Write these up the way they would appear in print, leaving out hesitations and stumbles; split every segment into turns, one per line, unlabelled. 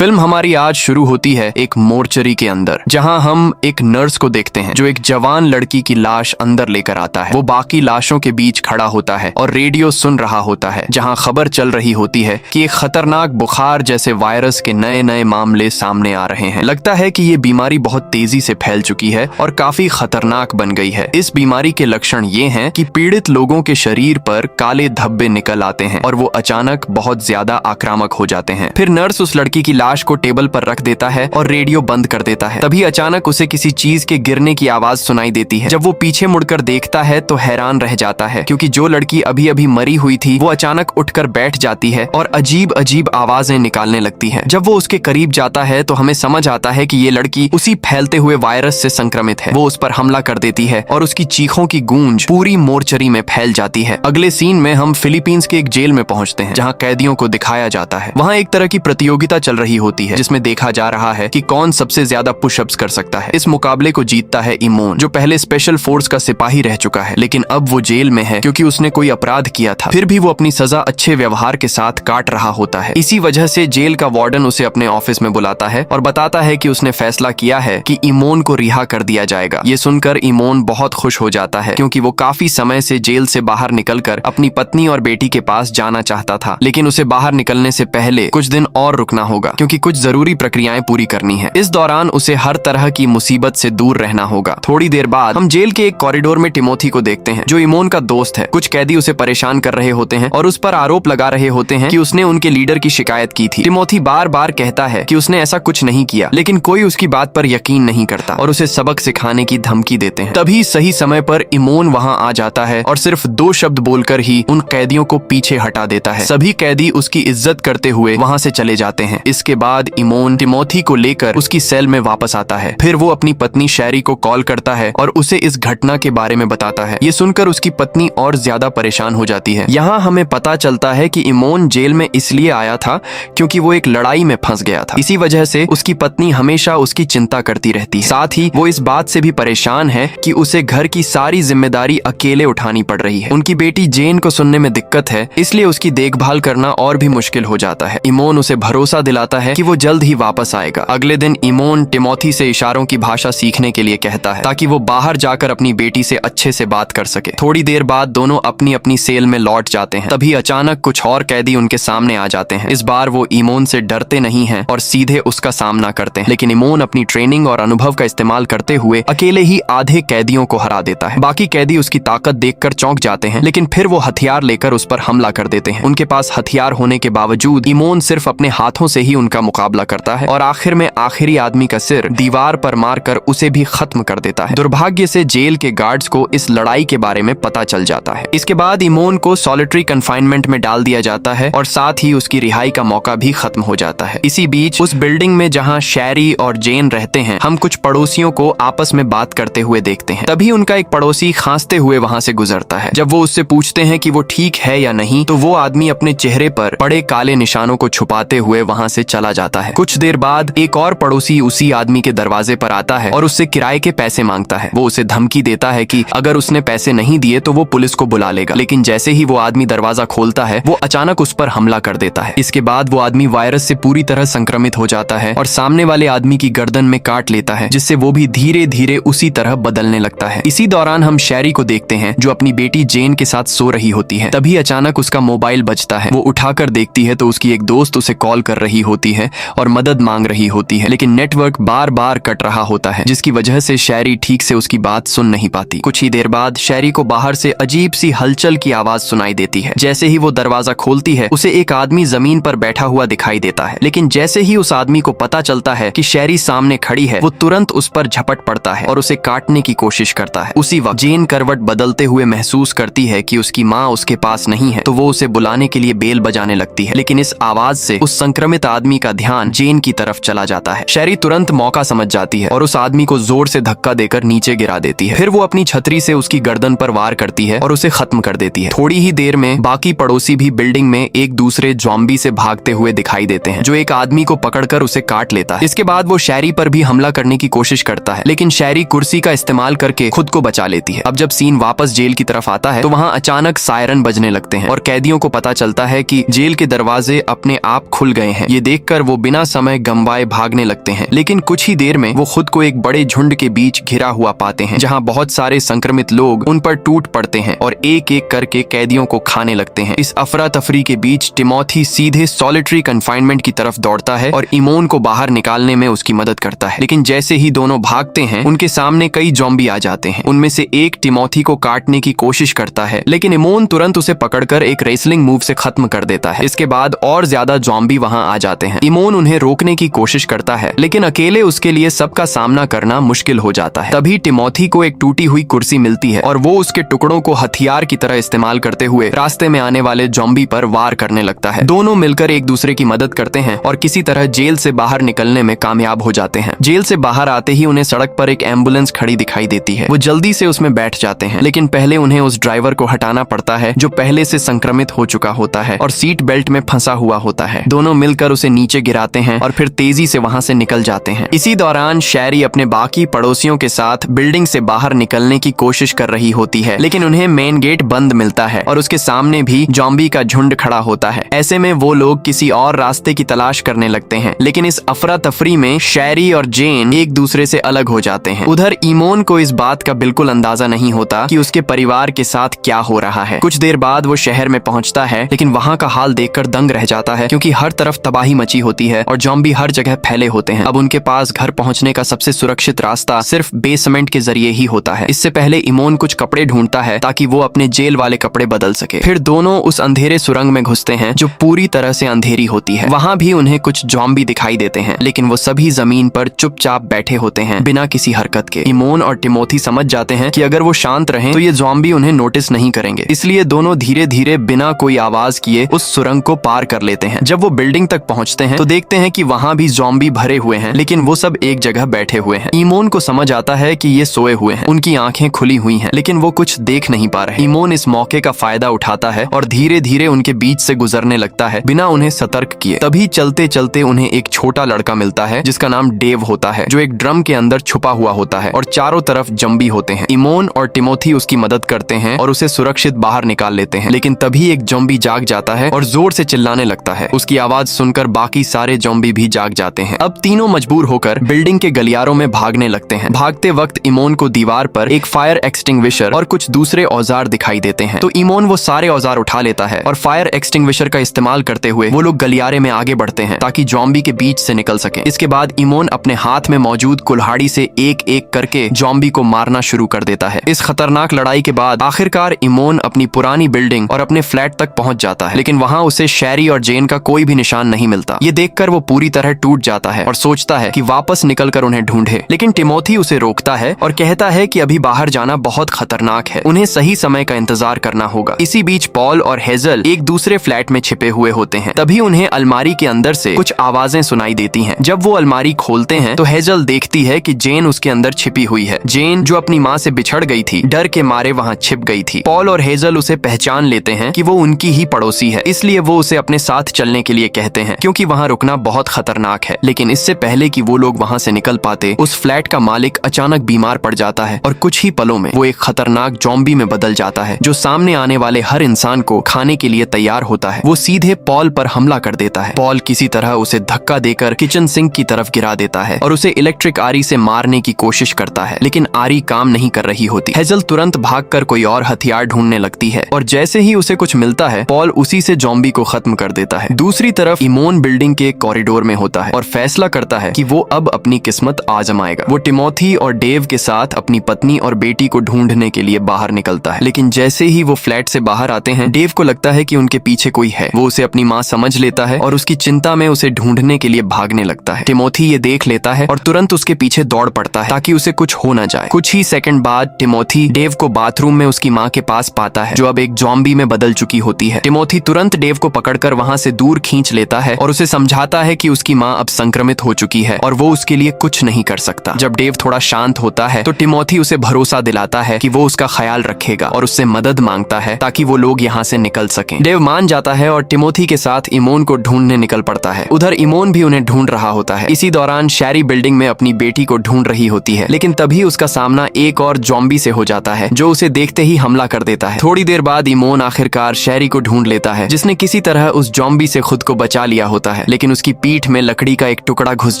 Film हमारी आज शुरू होती है एक मोर्चरी के अंदर, जहां हम एक नर्स को देखते हैं जो एक जवान लड़की की लाश अंदर लेकर आता है। वो बाकी लाशों के बीच खड़ा होता है और रेडियो सुन रहा होता है, जहां खबर चल रही होती है कि एक खतरनाक बुखार जैसे वायरस के नए नए मामले सामने आ रहे हैं। लगता है कि ये बीमारी बहुत तेजी से फैल चुकी है और काफी खतरनाक बन गई है। इस बीमारी के लक्षण ये हैं कि पीड़ित लोगों के शरीर पर काले धब्बे निकल आते हैं और वो अचानक बहुत ज्यादा आक्रामक हो जाते हैं। फिर नर्स उस लड़की की लाश को टेबल पर रख देता है और रेडियो बंद कर देता है। तभी अचानक उसे किसी चीज के गिरने की आवाज सुनाई देती है। जब वो पीछे मुड़कर देखता है तो हैरान रह जाता है, क्योंकि जो लड़की अभी अभी मरी हुई थी वो अचानक उठकर बैठ जाती है और अजीब अजीब आवाजें निकालने लगती है। जब वो उसके करीब जाता है तो हमें समझ आता है कि ये लड़की उसी फैलते हुए वायरस से संक्रमित है। वो उस पर हमला कर देती है और उसकी चीखों की गूंज पूरी मोर्चरी में फैल जाती है। अगले सीन में हम फिलीपींस के एक जेल में पहुंचते हैं, जहां कैदियों को दिखाया जाता है। वहां एक तरह की प्रतियोगिता चल रही होती है, जिसमें देखा जा रहा है कि कौन सबसे ज्यादा पुशअप्स कर सकता है। इस मुकाबले को जीतता है इमोन, जो पहले स्पेशल फोर्स का सिपाही रह चुका है, लेकिन अब वो जेल में है क्योंकि उसने कोई अपराध किया था। फिर भी वो अपनी सजा अच्छे व्यवहार के साथ काट रहा होता है। इसी वजह से जेल का वार्डन उसे अपने ऑफिस में बुलाता है और बताता है कि उसने फैसला किया है कि इमोन को रिहा कर दिया जाएगा। ये सुनकर इमोन बहुत खुश हो जाता है, क्योंकि वो काफी समय से जेल से बाहर निकलकर अपनी पत्नी और बेटी के पास जाना चाहता था। लेकिन उसे बाहर निकलने से पहले कुछ दिन और रुकना होगा, क्योंकि कुछ जरूरी प्रक्रियाएं पूरी करनी है। इस दौरान उसे हर तरह की मुसीबत से दूर रहना होगा। थोड़ी देर बाद हम जेल के एक कॉरिडोर में टिमोथी को देखते हैं, जो इमोन का दोस्त है। कुछ कैदी उसे परेशान कर रहे होते हैं और उस पर आरोप लगा रहे होते हैं कि उसने उनके लीडर की शिकायत की थी। टिमोथी बार बार कहता है कि उसने ऐसा कुछ नहीं किया, लेकिन कोई उसकी बात पर यकीन नहीं करता और उसे सबक सिखाने की धमकी देते हैं। तभी सही समय पर इमोन वहां आ जाता है और सिर्फ 2 शब्द बोलकर ही उन कैदियों को पीछे हटा देता है। सभी कैदी उसकी इज्जत करते हुए वहां से चले जाते हैं। इसके बाद इमोन टिमोथी को लेकर उसकी सेल में वापस आता है। फिर वो अपनी पत्नी शैरी को कॉल करता है और उसे इस घटना के बारे में बताता है। ये सुनकर उसकी पत्नी और ज्यादा परेशान हो जाती है। यहाँ हमें पता चलता है कि इमोन जेल में इसलिए आया था क्योंकि वो एक लड़ाई में फंस गया था। इसी वजह से उसकी पत्नी हमेशा उसकी चिंता करती रहती है। साथ ही वो इस बात से भी परेशान है कि उसे घर की सारी जिम्मेदारी अकेले उठानी पड़ रही है। उनकी बेटी जेन को सुनने में दिक्कत है, इसलिए उसकी देखभाल करना और भी मुश्किल हो जाता है। इमोन उसे भरोसा दिलाता है कि वो जल्द ही वापस आएगा। अगले दिन इमोन टिमोथी से इशारों की भाषा सीखने के लिए कहता है, ताकि वो बाहर जाकर अपनी बेटी से अच्छे से बात कर सके। थोड़ी देर बाद दोनों अपनी अपनी सेल में लौट जाते हैं। तभी अचानक कुछ और कैदी उनके सामने आ जाते हैं। इस बार वो इमोन से डरते नहीं हैं और सीधे उसका सामना करते हैं, लेकिन इमोन अपनी ट्रेनिंग और अनुभव का इस्तेमाल करते हुए अकेले ही आधे कैदियों को हरा देता है। बाकी कैदी उसकी ताकत देखकर चौंक जाते हैं, लेकिन फिर वो हथियार लेकर उस पर हमला कर देते हैं। उनके पास हथियार होने के बावजूद इमोन सिर्फ अपने हाथों से ही उनका मुकाबला करता है और आखिर में आखिरी आदमी का सिर दीवार पर मारकर उसे भी खत्म कर देता है। दुर्भाग्य से जेल के गार्ड्स को इस लड़ाई के बारे में पता चल जाता है। इसके बाद इमोन को सॉलिटरी कन्फाइनमेंट में डाल दिया जाता है और साथ ही उसकी रिहाई का मौका भी खत्म हो जाता है। इसी बीच उस बिल्डिंग में जहां शैरी और जेन रहते हैं, हम कुछ पड़ोसियों को आपस में बात करते हुए देखते हैं। तभी उनका एक पड़ोसी खांसते हुए वहां से गुजरता है। जब वो उससे पूछते हैं कि वो ठीक है या नहीं, तो वो आदमी अपने चेहरे पर पड़े काले निशानों को छुपाते हुए वहां से चला जाता है। कुछ देर बाद एक और पड़ोसी उसी आदमी के दरवाजे पर आता है और उससे किराए के पैसे मांगता है। वो उसे धमकी देता है कि अगर उसने पैसे नहीं दिए तो वो पुलिस को बुला लेगा। लेकिन जैसे ही वो आदमी दरवाजा खोलता है, वो अचानक उस पर हमला कर देता है। इसके बाद वो आदमी वायरस से पूरी तरह संक्रमित हो जाता है और सामने वाले आदमी की गर्दन में काट लेता है, जिससे वो भी धीरे धीरे उसी तरह बदलने लगता है। इसी दौरान हम शैरी को देखते हैं, जो अपनी बेटी जेन के साथ सो रही होती है। तभी अचानक उसका मोबाइल बजता है। वो उठाकर देखती है तो उसकी एक दोस्त उसे कॉल कर रही होती है और मदद मांग रही होती है, लेकिन नेटवर्क बार बार कट रहा होता है, जिसकी वजह से शैरी ठीक से उसकी बात सुन नहीं पाती। कुछ ही देर बाद शैरी को बाहर से अजीब सी हलचल की आवाज सुनाई देती है। जैसे ही वो दरवाजा खोलती है, उसे एक आदमी जमीन पर बैठा हुआ दिखाई देता है। लेकिन जैसे ही उस आदमी को पता चलता है कि शैरी सामने खड़ी है, वो तुरंत उस पर झपट पड़ता है और उसे काटने की कोशिश करता है। उसी वक्त जेन करवट बदलते हुए महसूस करती है कि उसकी माँ उसके पास नहीं है, तो वो उसे बुलाने के लिए बेल बजाने लगती है। लेकिन इस आवाज से उस संक्रमित आदमी का ध्यान जेन की तरफ चला जाता है। शैरी तुरंत मौका समझ जाती है और उस आदमी को जोर से धक्का देकर नीचे गिरा देती है। फिर वो अपनी छतरी से उसकी गर्दन पर वार करती है और उसे खत्म कर देती है। थोड़ी ही देर में बाकी पड़ोसी भी बिल्डिंग में एक दूसरे ज़ॉम्बी से भागते हुए दिखाई देते हैं, जो एक आदमी को पकड़कर उसे काट लेता है। इसके बाद वो शैरी पर भी हमला करने की कोशिश करता है, लेकिन शैरी कुर्सी का इस्तेमाल करके खुद को बचा लेती है। अब जब सीन वापस जेल की तरफ आता है, तो वहाँ अचानक सायरन बजने लगते हैं और कैदियों को पता चलता है कि जेल के दरवाजे अपने आप खुल गए हैं। ये देख देखकर वो बिना समय गंवाए भागने लगते हैं। लेकिन कुछ ही देर में वो खुद को एक बड़े झुंड के बीच घिरा हुआ पाते हैं, जहाँ बहुत सारे संक्रमित लोग उन पर टूट पड़ते हैं और एक एक करके कैदियों को खाने लगते हैं। इस अफरा तफरी के बीच टिमोथी सीधे सॉलिटरी कन्फाइनमेंट की तरफ दौड़ता है और इमोन को बाहर निकालने में उसकी मदद करता है। लेकिन जैसे ही दोनों भागते हैं, उनके सामने कई ज़ॉम्बी आ जाते हैं। उनमें से एक टिमोथी को काटने की कोशिश करता है, लेकिन इमोन तुरंत उसे पकड़कर एक रेसलिंग मूव से खत्म कर देता है। इसके बाद और ज्यादा ज़ॉम्बी वहां आ जाते हैं। इमोन उन्हें रोकने की कोशिश करता है, लेकिन अकेले उसके लिए सबका सामना करना मुश्किल हो जाता है। तभी टिमोथी को एक टूटी हुई कुर्सी मिलती है और वो उसके टुकड़ों को हथियार की तरह इस्तेमाल करते हुए रास्ते में आने वाले ज़ॉम्बी पर वार करने लगता है। दोनों मिलकर एक दूसरे की मदद करते हैं और किसी तरह जेल से बाहर निकलने में कामयाब हो जाते हैं। जेल से बाहर आते ही उन्हें सड़क पर एक एम्बुलेंस खड़ी दिखाई देती है। वो जल्दी से उसमें बैठ जाते हैं, लेकिन पहले उन्हें उस ड्राइवर को हटाना पड़ता है जो पहले से संक्रमित हो चुका होता है और सीट बेल्ट में फंसा हुआ होता है। दोनों मिलकर उसे नीचे गिराते हैं और फिर तेजी से वहां से निकल जाते हैं। इसी दौरान शैरी अपने बाकी पड़ोसियों के साथ बिल्डिंग से बाहर निकलने की कोशिश कर रही होती है, लेकिन उन्हें मेन गेट बंद मिलता है और उसके सामने भी ज़ॉम्बी का झुंड खड़ा होता है। ऐसे में वो लोग किसी और रास्ते की तलाश करने लगते हैं, लेकिन इस अफरा तफरी में शैरी और जेन एक दूसरे से अलग हो जाते हैं। उधर इमोन को इस बात का बिल्कुल अंदाजा नहीं होता कि उसके परिवार के साथ क्या हो रहा है। कुछ देर बाद वो शहर में पहुंचता है, लेकिन वहां का हाल देखकर दंग रह जाता है, क्योंकि हर तरफ तबाही मची होती है और ज़ॉम्बी हर जगह फैले होते हैं। अब उनके पास घर पहुंचने का सबसे सुरक्षित रास्ता सिर्फ बेसमेंट के जरिए ही होता है। इससे पहले इमोन कुछ कपड़े ढूंढता है ताकि वो अपने जेल वाले कपड़े बदल सके। फिर दोनों उस अंधेरे सुरंग में घुसते हैं जो पूरी तरह से अंधेरी होती है। वहां भी उन्हें कुछ ज़ॉम्बी दिखाई देते हैं, लेकिन वो सभी जमीन पर चुपचाप बैठे होते हैं बिना किसी हरकत के। इमोन और टिमोथी समझ जाते हैं कि अगर वो शांत रहें तो ये ज़ॉम्बी उन्हें नोटिस नहीं करेंगे, इसलिए दोनों धीरे धीरे बिना कोई आवाज किए उस सुरंग को पार कर लेते हैं। जब वो बिल्डिंग तक पहुंचते हैं तो देखते हैं कि वहां भी ज़ॉम्बी भरे हुए हैं, लेकिन वो सब एक जगह बैठे हुए हैं। इमोन को समझ आता है कि ये सोए हुए हैं, उनकी आंखें खुली हुई हैं, लेकिन वो कुछ देख नहीं पा रहे। इमोन इस मौके का फायदा उठाता है और धीरे धीरे उनके बीच से गुजरने लगता है बिना उन्हें सतर्क किए। तभी चलते चलते उन्हें एक छोटा लड़का मिलता है जिसका नाम डेव होता है, जो एक ड्रम के अंदर छुपा हुआ होता है और चारों तरफ ज़ॉम्बी होते हैं। इमोन और टिमोथी उसकी मदद करते हैं और उसे सुरक्षित बाहर निकाल लेते हैं, लेकिन तभी एक ज़ॉम्बी जाग जाता है और जोर से चिल्लाने लगता है। उसकी आवाज सुनकर बाकी सारे ज़ॉम्बी भी जाग जाते हैं। अब तीनों मजबूर होकर बिल्डिंग के गलियारों में भागने लगते हैं। भागते वक्त इमोन को दीवार पर एक फायर एक्सटिंग्विशर और कुछ दूसरे औजार दिखाई देते हैं, तो इमोन वो सारे औजार उठा लेता है और फायर एक्सटिंग्विशर का इस्तेमाल करते हुए वो लोग गलियारे में आगे बढ़ते हैं ताकि ज़ॉम्बी के बीच से निकल सके। इसके बाद इमोन अपने हाथ में मौजूद कुल्हाड़ी से एक एक करके ज़ॉम्बी को मारना शुरू कर देता है। इस खतरनाक लड़ाई के बाद आखिरकार इमोन अपनी पुरानी बिल्डिंग और अपने फ्लैट तक पहुंच जाता है, लेकिन वहां उसे शैरी और जेन का कोई भी निशान नहीं मिलता। ये देखकर वो पूरी तरह टूट जाता है और सोचता है कि वापस निकलकर उन्हें ढूंढे, लेकिन टिमोथी उसे रोकता है और कहता है कि अभी बाहर जाना बहुत खतरनाक है, उन्हें सही समय का इंतजार करना होगा। इसी बीच पॉल और हेजल एक दूसरे फ्लैट में छिपे हुए होते हैं। तभी उन्हें अलमारी के अंदर से कुछ आवाजें सुनाई देती हैं। जब वो अलमारी खोलते हैं तो हेजल देखती है कि जेन उसके अंदर छिपी हुई है। जेन, जो अपनी माँ से बिछड़ गई थी, डर के मारे वहाँ छिप गई थी। पॉल और हेजल उसे पहचान लेते हैं कि वो उनकी ही पड़ोसी है, इसलिए वो उसे अपने साथ चलने के लिए कहते हैं, क्योंकि वहाँ रुकना बहुत खतरनाक है। लेकिन इससे पहले कि वो लोग वहाँ से निकल पाते, उस फ्लैट का मालिक अचानक बीमार पड़ जाता है और कुछ ही पलों में वो एक खतरनाक ज़ॉम्बी में बदल जाता है, जो सामने आने वाले हर इंसान को खाने के लिए तैयार होता है। वो सीधे पॉल पर हमला कर देता है। पॉल किसी तरह उसे धक्का देकर किचन सिंक की तरफ गिरा देता है और उसे इलेक्ट्रिक आरी से मारने की कोशिश करता है, लेकिन आरी काम नहीं कर रही होती। हेजल तुरंत भागकर कोई और हथियार ढूंढने लगती है और जैसे ही उसे कुछ मिलता है, पॉल उसी से ज़ॉम्बी को खत्म कर देता है। दूसरी तरफ इमोन बिल्डिंग के कॉरिडोर में होता है और फैसला करता है कि वो अब अपनी किस्मत आजमाएगा। वो टिमोथी और डेव के साथ अपनी पत्नी और बेटी को ढूंढने के लिए बाहर निकलता है, लेकिन जैसे ही वो फ्लैट से बाहर आते हैं, डेव को लगता है कि उनके पीछे कोई है। वो उसे अपनी माँ समझ लेता है और उसकी चिंता में उसे ढूंढने के लिए भागने लगता है। टिमोथी ये देख लेता है और तुरंत उसके पीछे दौड़ पड़ता है ताकि उसे कुछ हो न जाए। कुछ ही सेकंड बाद टिमोथी डेव को बाथरूम में उसकी माँ के पास पाता है, जो अब एक ज़ॉम्बी में बदल चुकी होती है। टिमोथी तुरंत डेव को पकड़कर वहाँ से दूर खींच लेता है और उसे समझाता है कि उसकी माँ अब संक्रमित हो चुकी है और वो उसके लिए कुछ नहीं कर सकता। जब डेव थोड़ा शांत होता है तो टिमोथी उसे भरोसा दिलाता है कि वो उसका ख्याल रखेगा और उससे मदद मांगता है ताकि वो लोग यहाँ से निकल सकें। डेव मान जाता है और टिमोथी के साथ इमोन को ढूंढने निकल पड़ता है। उधर इमोन भी उन्हें ढूंढ रहा होता है। इसी दौरान शैरी बिल्डिंग में अपनी बेटी को ढूंढ रही होती है, लेकिन तभी उसका सामना एक और ज़ॉम्बी से हो जाता है, जो उसे देखते ही हमला कर देता है। थोड़ी देर बाद इमोन आखिरकार शैरी को ढूंढ लेता है, जिसने किसी तरह उस ज़ॉम्बी से खुद को बचा लिया होता है। है, लेकिन उसकी पीठ में लकड़ी का एक टुकड़ा घुस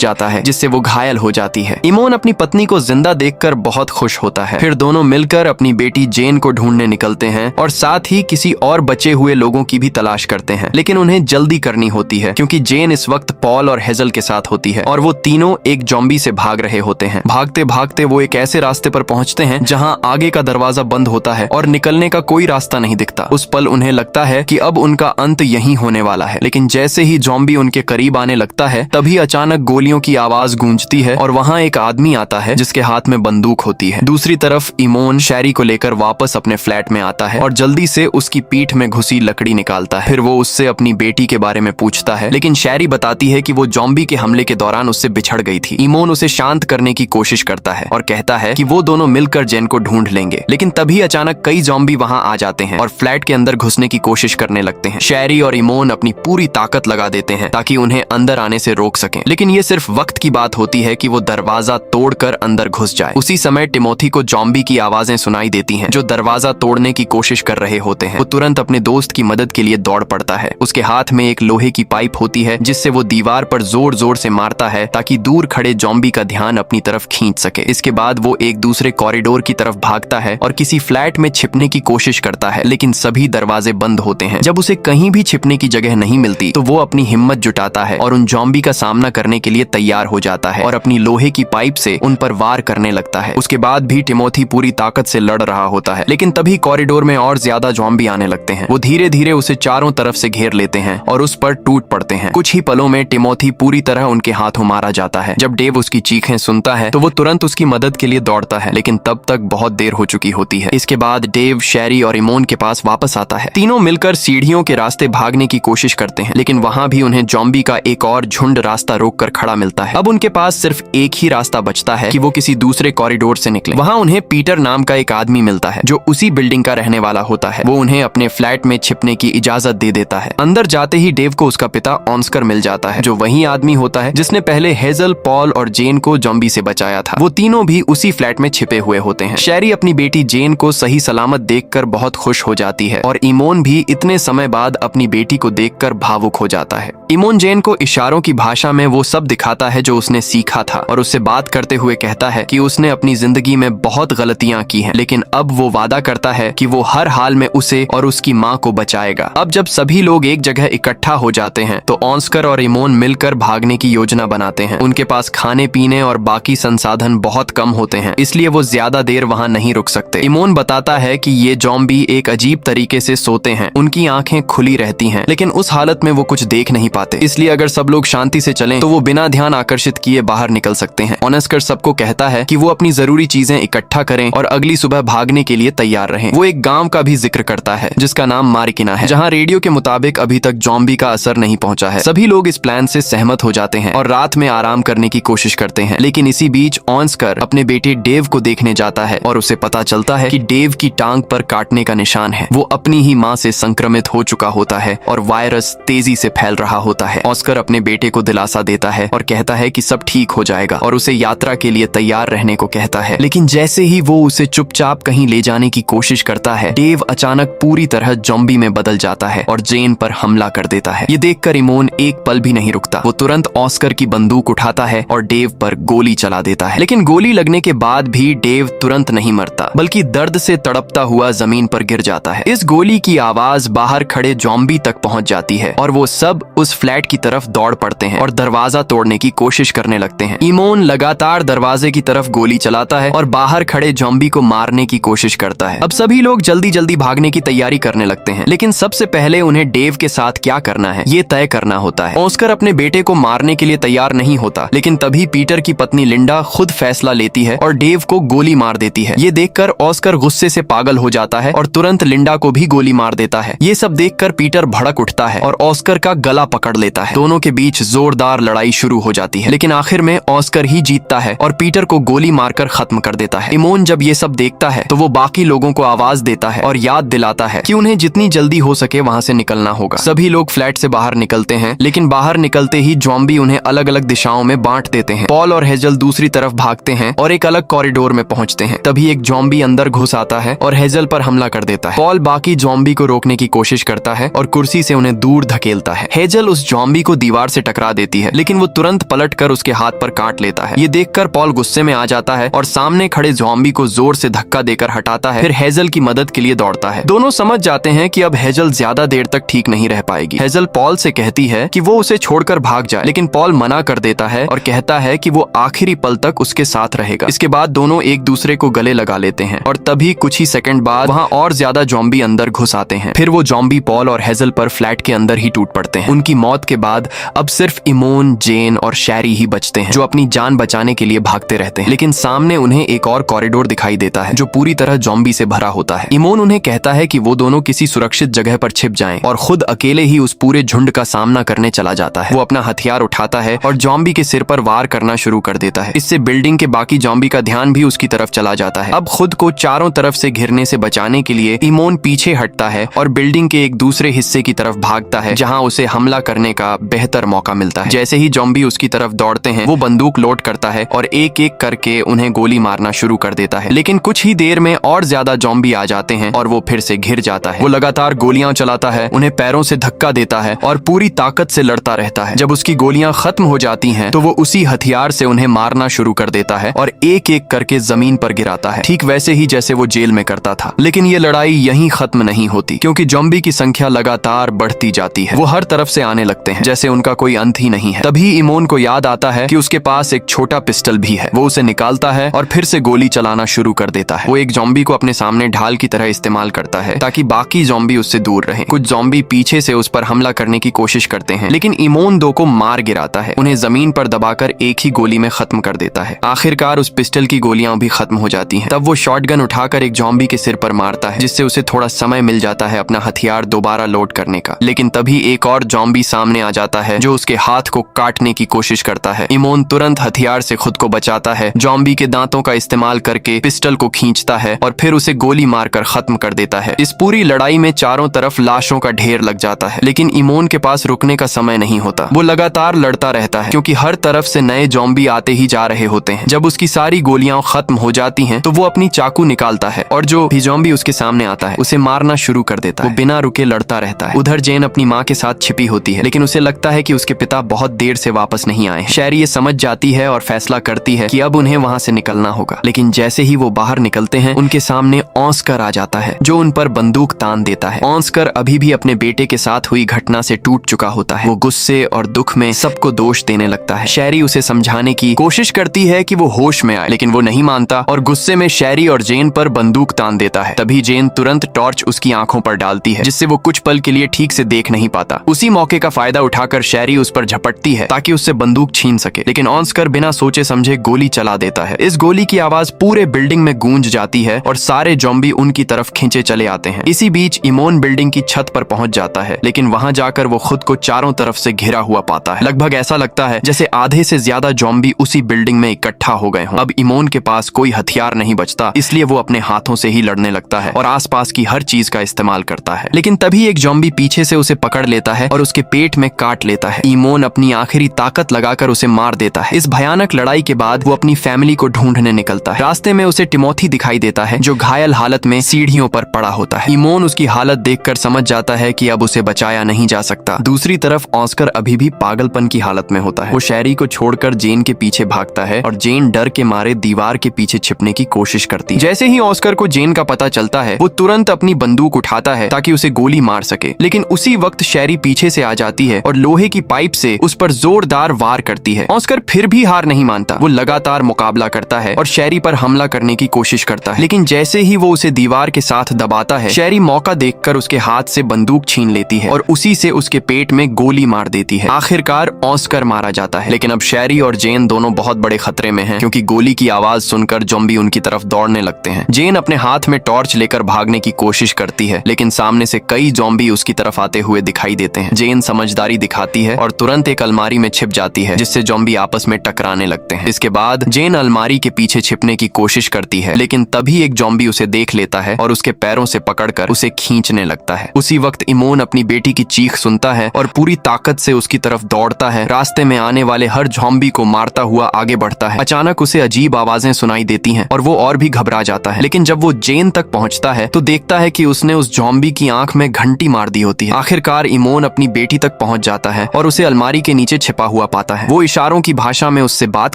जाता है जिससे वो घायल हो जाती है। इमोन अपनी पत्नी को जिंदा देखकर बहुत खुश होता है। फिर दोनों मिलकर अपनी बेटी जेन को ढूंढने निकलते हैं और साथ ही किसी और बचे हुए लोगों की भी तलाश करते हैं, लेकिन उन्हें जल्दी करनी होती है क्योंकि जेन इस वक्त पॉल और हेजल के साथ होती है और वो तीनों एक ज़ॉम्बी से भाग रहे होते हैं। भागते भागते वो एक ऐसे रास्ते पर पहुंचते हैं जहां आगे का दरवाजा बंद होता है और निकलने का कोई रास्ता नहीं दिखता। उस पल उन्हें लगता है कि अब उनका अंत यहीं होने वाला है, लेकिन जैसे ही ज़ॉम्बी उनके करीब आने लगता है तभी अचानक गोलियों की आवाज गूंजती है और वहां एक आदमी आता है जिसके हाथ में बंदूक होती है। दूसरी तरफ इमोन शैरी को लेकर वापस अपने फ्लैट में आता है और जल्दी से उसकी पीठ में घुसी लकड़ी निकालता है। फिर वो उससे अपनी बेटी के बारे में पूछता है, लेकिन शैरी बताती है कि वो ज़ॉम्बी के हमले के दौरान उससे बिछड़ गई थी। इमोन उसे शांत करने की कोशिश करता है और कहता है कि वो दोनों मिलकर जेन को ढूंढ लेंगे, लेकिन तभी अचानक कई ज़ॉम्बी वहां आ जाते हैं और फ्लैट के अंदर घुसने की कोशिश करने लगते हैं। शैरी और इमोन अपनी पूरी ताकत लगा देते हैं ताकि उन्हें अंदर आने से रोक सकें, लेकिन ये सिर्फ वक्त की बात होती है कि वो दरवाजा तोड़कर अंदर घुस जाए। उसी समय टिमोथी को ज़ॉम्बी की आवाजें सुनाई देती हैं जो दरवाजा तोड़ने की कोशिश कर रहे होते हैं। वो तुरंत अपने दोस्त की मदद के लिए दौड़ पड़ता है। उसके हाथ में एक लोहे की पाइप होती है जिससे वो दीवार पर जोर जोर से मारता है ताकि दूर खड़े ज़ॉम्बी का ध्यान अपनी तरफ खींच सके। इसके बाद वो एक दूसरे कॉरिडोर की तरफ भागता है और किसी फ्लैट में छिपने की कोशिश करता है, लेकिन सभी दरवाजे बंद होते हैं। जब उसे कहीं भी छिपने की जगह नहीं मिलती तो वो अपनी हिम्मत जुटाता है और उन ज़ॉम्बी का सामना करने के लिए तैयार हो जाता है और अपनी लोहे की पाइप से उन पर वार करने लगता है। उसके बाद भी टिमोथी पूरी ताकत से लड़ रहा होता है, लेकिन तभी कॉरिडोर में और ज्यादा ज़ॉम्बी आने लगते हैं। वो धीरे धीरे उसे चारों तरफ से घेर लेते हैं और उस पर टूट पड़ते हैं। कुछ ही पलों में टिमोथी पूरी तरह उनके हाथों मारा जाता है। जब डेव उसकी चीखें सुनता है तो वो तुरंत उसकी मदद के लिए दौड़ता है, लेकिन तब तक बहुत देर हो चुकी होती है। इसके बाद डेव शैरी और इमोन के पास वापस आता है। तीनों मिलकर सीढ़ियों के रास्ते भागने की कोशिश करते हैं, लेकिन वहां भी उन्हें ज़ॉम्बी का एक और झुंड रास्ता रोककर खड़ा मिलता है। अब उनके पास सिर्फ एक ही रास्ता बचता है कि वो किसी दूसरे कॉरिडोर से निकले। वहां उन्हें पीटर नाम का एक आदमी मिलता है जो उसी बिल्डिंग का रहने वाला होता है। वो उन्हें अपने फ्लैट में छिपने की इजाजत दे देता है। अंदर जाते ही डेव को उसका पिता ऑस्कर मिल जाता है, जो वही आदमी होता है जिसने पहले हेजल, पॉल और जेन को ज़ॉम्बी से बचाया था। वो तीनों भी उसी फ्लैट में छिपे हुए होते हैं। शैरी अपनी बेटी जेन को सही सलामत देखकर बहुत खुश हो जाती है और इमोन भी इतने समय बाद अपनी बेटी को देखकर भावुक हो जाता है। इमोन जेन को इशारों की भाषा में वो सब दिखाता है जो उसने सीखा था और उससे बात करते हुए कहता है कि उसने अपनी जिंदगी में बहुत गलतियां की हैं, लेकिन अब वो वादा करता है कि वो हर हाल में उसे और उसकी माँ को बचाएगा। अब जब सभी लोग एक जगह इकट्ठा हो जाते हैं तो ऑस्कर और इमोन मिलकर भागने की योजना बनाते हैं। उनके पास खाने पीने और बाकी संसाधन बहुत कम होते हैं, इसलिए वो ज्यादा देर वहाँ नहीं रुक सकते। इमोन बताता है कि ये ज़ॉम्बी एक अजीब तरीके से सोते हैं। उनकी आंखें खुली रहती हैं, लेकिन उस हालत में वो कुछ देख नहीं पाते, इसलिए अगर सब लोग शांति से चलें तो वो बिना ध्यान आकर्षित किए बाहर निकल सकते हैं। ऑस्कर सबको कहता है कि वो अपनी जरूरी चीजें इकट्ठा करें और अगली सुबह भागने के लिए तैयार रहें। वो एक गांव का भी जिक्र करता है जिसका नाम मारिकिना है, जहां रेडियो के मुताबिक अभी तक ज़ॉम्बी का असर नहीं पहुंचा है। सभी लोग इस प्लान से सहमत हो जाते हैं और रात में आराम करने की कोशिश करते हैं, लेकिन इसी बीच ऑस्कर अपने बेटे डेव को देखने जाता है और उसे पता चलता है कि डेव की टांग पर काटने का निशान है। वो अपनी ही माँ से संक्रमित हो चुका होता है और वायरस तेजी से फैल रहा होता है। ऑस्कर अपने बेटे को दिलासा देता है और कहता है कि सब ठीक हो जाएगा और उसे यात्रा के लिए तैयार रहने को कहता है, लेकिन जैसे ही वो उसे चुपचाप कहीं ले जाने की कोशिश करता है, डेव अचानक पूरी तरह ज़ॉम्बी में बदल जाता है और जेन पर हमला कर देता है। ये देखकर इमोन एक पल भी नहीं रुकता। वो तुरंत ऑस्कर की बंदूक उठाता है और डेव पर गोली चला देता है, लेकिन गोली लगने के बाद भी डेव तुरंत नहीं मरता, बल्कि दर्द से तड़पता हुआ जमीन पर गिर जाता है। इस गोली की आवाज बाहर खड़े ज़ॉम्बी तक पहुंच जाती है और वो सब उस फ्लैट की तरफ दौड़ पड़ते हैं और दरवाजा तोड़ने की कोशिश करने लगते हैं। इमोन लगातार दरवाजे की तरफ गोली चलाता है और बाहर खड़े ज़ॉम्बी को मारने की कोशिश करता है। अब सभी लोग जल्दी जल्दी भागने की तैयारी करने लगते हैं, लेकिन सबसे पहले उन्हें डेव के साथ क्या करना है ये तय करना होता है। ऑस्कर अपने बेटे को मारने के लिए तैयार नहीं होता, लेकिन तभी पीटर की पत्नी लिंडा खुद फैसला लेती है और डेव को गोली मार देती है। ये देखकर ऑस्कर गुस्से से पागल हो जाता है और तुरंत लिंडा को भी गोली मार देता है। ये सब देखकर पीटर भड़क उठता है और ऑस्कर का गला पकड़ लेता है। दोनों के बीच जोरदार लड़ाई शुरू हो जाती है, लेकिन आखिर में ऑस्कर ही जीतता है और पीटर को गोली मारकर खत्म कर देता है। इमोन जब ये सब देखता है तो वो बाकी लोगों को आवाज देता है और याद दिलाता है कि उन्हें जितनी जल्दी हो सके वहाँ से निकलना होगा। सभी लोग फ्लैट से बाहर निकलते हैं, लेकिन बाहर निकलते ही ज़ॉम्बी उन्हें अलग अलग दिशाओं में बांट देते हैं। पॉल और हेजल दूसरी तरफ भागते हैं और एक अलग कॉरिडोर में पहुंचते हैं। तभी एक ज़ॉम्बी अंदर घुस आता है और हेजल पर हमला कर देता है। पॉल बाकी ज़ॉम्बी को रोकने की कोशिश करता है और कुर्सी से उन्हें दूर धकेलता है। हेजल उस जॉम्बी को दीवार से टकरा देती है, लेकिन वो तुरंत पलट कर उसके हाथ पर काट लेता है। ये देखकर पॉल गुस्से में आ जाता है और सामने खड़े जॉम्बी को जोर से धक्का देकर हटाता है। फिर हेजल की मदद के लिए दौड़ता है। दोनों समझ जाते हैं कि अब हेजल ज्यादा देर तक ठीक नहीं रह पाएगी। हेजल पॉल से कहती है कि वो उसे छोड़कर भाग जाए, लेकिन पॉल मना कर देता है और कहता है कि वो आखिरी पल तक उसके साथ रहेगा। इसके बाद दोनों एक दूसरे को गले लगा लेते हैं और तभी कुछ ही सेकंड बाद वहाँ और ज्यादा जॉम्बी अंदर घुस आते हैं। फिर वो जॉम्बी पॉल और हेजल पर फ्लैट के अंदर ही टूट पड़ते हैं। उनकी मौत के बाद अब सिर्फ इमोन, जेन और शैरी ही बचते हैं, जो अपनी जान बचाने के लिए भागते रहते हैं। लेकिन सामने उन्हें एक और कॉरिडोर दिखाई देता है जो पूरी तरह जॉम्बी से भरा होता है। इमोन उन्हें कहता है कि वो दोनों किसी सुरक्षित जगह पर छिप जाएं और खुद अकेले ही उस पूरे झुंड का सामना करने चला जाता है। वो अपना हथियार उठाता है और जॉम्बी के सिर पर वार करना शुरू कर देता है। इससे बिल्डिंग के बाकी जॉम्बी का ध्यान भी उसकी तरफ चला जाता है। अब खुद को चारों तरफ से घिरने से बचाने के लिए इमोन पीछे हटता है और बिल्डिंग के एक दूसरे हिस्से की तरफ भागता है, जहां उसे हमला करने का बेहतर मौका मिलता है। जैसे ही जॉम्बी उसकी तरफ दौड़ते हैं, वो बंदूक लोड करता है और एक एक करके उन्हें गोली मारना शुरू कर देता है। लेकिन कुछ ही देर में और ज्यादा जॉम्बी आ जाते हैं और वो फिर से घिर जाता है। वो लगातार गोलियां चलाता है, उन्हें पैरों से धक्का देता है और पूरी ताकत से लड़ता रहता है। जब उसकी गोलियां खत्म हो जाती हैं, तो वो उसी हथियार से उन्हें मारना शुरू कर देता है और एक एक करके जमीन पर गिराता है, ठीक वैसे ही जैसे वो जेल में करता था। लेकिन ये लड़ाई यहीं खत्म नहीं होती, क्योंकि जॉम्बी की संख्या लगातार बढ़ती जाती है। वो हर तरफ से आने लगते हैं, जैसे उनका कोई अंत ही नहीं है। तभी इमोन को याद आता है कि उसके पास एक छोटा पिस्टल भी है। वो उसे निकालता है और फिर से गोली चलाना शुरू कर देता है। वो एक जॉम्बी को अपने सामने ढाल की तरह इस्तेमाल करता है ताकि बाकी जॉम्बी उससे दूर रहें। कुछ जॉम्बी पीछे से उस पर हमला करने की कोशिश करते हैं, लेकिन इमोन दो को मार गिराता है, उन्हें जमीन पर दबाकर एक ही गोली में खत्म कर देता है। आखिरकार उस पिस्टल की गोलियां भी खत्म हो जाती हैं। तब वो शॉटगन उठाकर एक जॉम्बी के सिर पर मारता है, जिससे उसे थोड़ा समय मिल जाता है अपना हथियार दोबारा लोड करने का। लेकिन तभी एक और जॉम्बी सामने आ जाता है जो उसके हाथ को काटने की कोशिश करता है। इमोन तुरंत हथियार से खुद को बचाता है, जॉम्बी के दांतों का इस्तेमाल करके पिस्टल को खींचता है और फिर उसे गोली मारकर खत्म कर देता है। इस पूरी लड़ाई में चारों तरफ लाशों का ढेर लग जाता है, लेकिन इमोन के पास रुकने का समय नहीं होता। वो लगातार लड़ता रहता है, क्योंकि हर तरफ से नए जॉम्बी आते ही जा रहे होते हैं। जब उसकी सारी गोलियां खत्म हो जाती हैं, तो वो अपनी चाकू निकालता है और जो भी जॉम्बी उसके सामने आता है उसे मारना शुरू कर देता है। वो बिना रुके लड़ता रहता है। उधर जेन अपनी माँ के साथ छिपी होती है, लेकिन उसे लगता है कि उसके पिता बहुत देर से वापस नहीं आए। शैरी ये समझ जाती है और फैसला करती है कि अब उन्हें वहाँ से निकलना होगा। लेकिन जैसे ही वो बाहर निकलते हैं, उनके सामने ऑस्कर आ जाता है, जो उन पर बंदूक तान देता है। ऑस्कर अभी भी अपने बेटे के साथ हुई घटना से टूट चुका होता है। वो गुस्से और दुख में सबको दोष देने लगता है। शैरी उसे समझाने की कोशिश करती है कि वो होश में आए, लेकिन वो नहीं मानता और गुस्से में शैरी और जेन पर बंदूक तान देता है। तभी जेन तुरंत टॉर्च उसकी आंखों पर डालती है, जिससे वो कुछ पल के लिए ठीक से देख नहीं पाता। उसी मौके का फायदा उठाकर शैरी उस पर झपटती है ताकि उससे बंदूक छीन सके, लेकिन ऑस्कर बिना सोचे समझे गोली चला देता है। इस गोली की आवाज पूरे बिल्डिंग में गूंज जाती है और सारे जॉम्बी उनकी तरफ खींचे चले आते हैं। इसी बीच इमोन बिल्डिंग की छत पर पहुंच जाता है, लेकिन वहां जाकर वो खुद को चारों तरफ से घिरा हुआ पाता है। लगभग ऐसा लगता है जैसे आधे से ज्यादा जॉम्बी उसी बिल्डिंग में इकट्ठा हो गए हों। अब इमोन के पास कोई हथियार नहीं बचता, इसलिए वो अपने हाथों से ही लड़ने लगता है और आसपास की हर चीज का इस्तेमाल करता है। लेकिन तभी एक जॉम्बी पीछे से उसे पकड़ लेता है और उसके पेट में काट लेता है। इमोन अपनी आखिरी ताकत लगाकर उसे मार देता है। इस भयानक लड़ाई के बाद वो अपनी फैमिली को ढूंढने निकलता है। रास्ते में उसे टिमोथी दिखाई देता है, जो घायल हालत में सीढ़ियों पर पड़ा होता है। इमोन उसकी हालत देखकर समझ जाता है कि अब उसे बचाया नहीं जा सकता। दूसरी तरफ ऑस्कर अभी भी पागलपन की हालत में होता है। वो शैरी को छोड़कर जेन के पीछे भागता है और जेन डर के मारे दीवार के पीछे छिपने की कोशिश करती है। जैसे ही ऑस्कर को जेन का पता चलता है, वो तुरंत अपनी बंदूक उठाता है ताकि उसे गोली मार सके। लेकिन उसी वक्त शैरी पीछे से आ जाती है और लोहे की पाइप से उस पर जोरदार वार करती है। ऑस्कर फिर भी हार नहीं मानता। वो लगातार मुकाबला करता है और शैरी पर हमला करने की कोशिश करता है, लेकिन जैसे ही वो उसे दीवार के साथ दबाता है, शैरी मौका देखकर उसके हाथ से बंदूक छीन लेती है और उसी से उसके पेट में गोली मार देती है। आखिरकार ऑस्कर मारा जाता है। लेकिन अब शैरी और जेन दोनों बहुत बड़े खतरे में हैं, क्योंकि गोली की आवाज सुनकर जॉम्बी उनकी तरफ दौड़ने लगते हैं। जेन अपने हाथ में टॉर्च लेकर भागने की कोशिश करती है, लेकिन सामने से कई जॉम्बी उसकी तरफ आते हुए दिखाई देते हैं। जेन समझदारी दिखाती है और तुरंत एक अलमारी में छिप जाती है, जिससे जॉम्बी आपस में टकराने लगते हैं। इसके बाद जेन अलमारी के पीछे छिपने की कोशिश करती है, लेकिन तभी एक जॉम्बी उसे देख लेता है और उसके पैरों से पकड़कर उसे खींचने लगता है। उसी वक्त इमोन अपनी बेटी की चीख सुनता है और पूरी ताकत से उसकी तरफ दौड़ता है। रास्ते में आने वाले हर जॉम्बी को मारता हुआ आगे बढ़ता है। अचानक उसे अजीब आवाजें सुनाई देती हैं और वो और भी घबरा जाता है। लेकिन जब वो जेन तक पहुंचता है, तो देखता है कि उसने उस जॉम्बी की आंख में घंटी मार दी होती है। आखिरकार इमोन अपनी बेटी तक तक पहुंच जाता है और उसे अलमारी के नीचे छिपा हुआ पाता है। वो इशारों की भाषा में उससे बात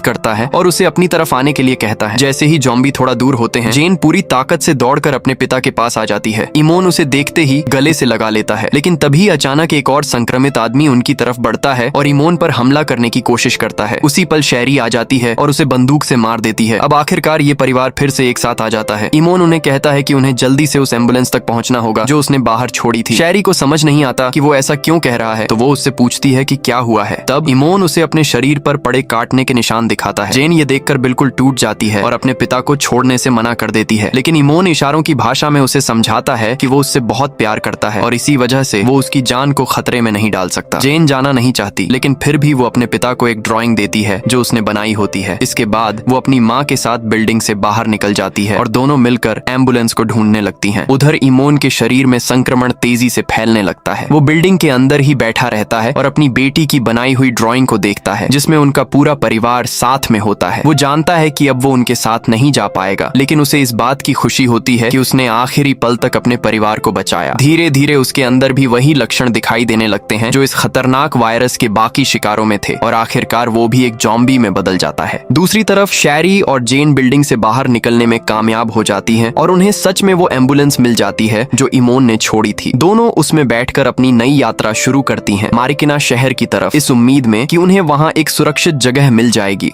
करता है और उसे अपनी तरफ आने के लिए कहता है। जैसे ही जॉम्बी थोड़ा दूर होते हैं, जेन पूरी ताकत से दौड़कर अपने पिता के पास आ जाती है। इमोन उसे देखते ही गले से लगा लेता है, लेकिन तभी अचानक एक और संक्रमित आदमी उनकी तरफ बढ़ता है और इमोन पर हमला करने की कोशिश करता है। उसी पल शैरी आ जाती है और उसे बंदूक से मार देती है। अब आखिरकार ये परिवार फिर से एक साथ आ जाता है। इमोन उन्हें कहता है कि उन्हें जल्दी से उस एम्बुलेंस तक पहुंचना होगा जो उसने बाहर छोड़ी थी। शैरी को समझ नहीं आता कि वो ऐसा क्यों कह रहा है, तो वो उससे पूछती है कि क्या हुआ है। तब इमोन उसे अपने शरीर पर पड़े काटने के निशान दिखाता है। जेन ये देखकर बिल्कुल टूट जाती है और अपने पिता को छोड़ने से मना कर देती है, लेकिन इमोन इशारों की भाषा में उसे समझाता है कि वो उससे बहुत प्यार करता है और इसी वजह से वो उसकी जान को खतरे में नहीं डाल सकता। जेन जाना नहीं चाहती, लेकिन फिर भी वो अपने पिता को एक ड्राइंग देती है जो उसने बनाई होती है। इसके बाद वो अपनी माँ के साथ बिल्डिंग से बाहर निकल जाती है और दोनों मिलकर एम्बुलेंस को ढूंढने लगती हैं। उधर इमोन के शरीर में संक्रमण तेजी से फैलने लगता है। वो बिल्डिंग के अंदर ही बैठा रहता है और अपनी बेटी की बनाई हुई ड्राइंग को देखता है जिसमें उनका पूरा परिवार साथ में होता है। वो जानता है कि अब वो उनके साथ नहीं जा पाएगा, लेकिन उसे इस बात की खुशी होती है कि उसने आखिरी पल तक अपने परिवार को बचाया। धीरे धीरे उसके अंदर भी वही लक्षण दिखाई देने लगते हैं जो इस खतरनाक वायरस के बाकी शिकारों में थे और आखिरकार वो भी एक जॉम्बी में बदल जाता है। दूसरी तरफ शैरी और जेन बिल्डिंग से बाहर निकलने में कामयाब हो जाती हैं और उन्हें सच में वो एम्बुलेंस मिल जाती है जो इमोन ने छोड़ी थी। दोनों उसमें बैठकर अपनी नई यात्रा शुरू करती हैं, मारिकिना शहर की तरफ, इस उम्मीद में कि उन्हें वहां एक सुरक्षित जगह मिल जाएगी।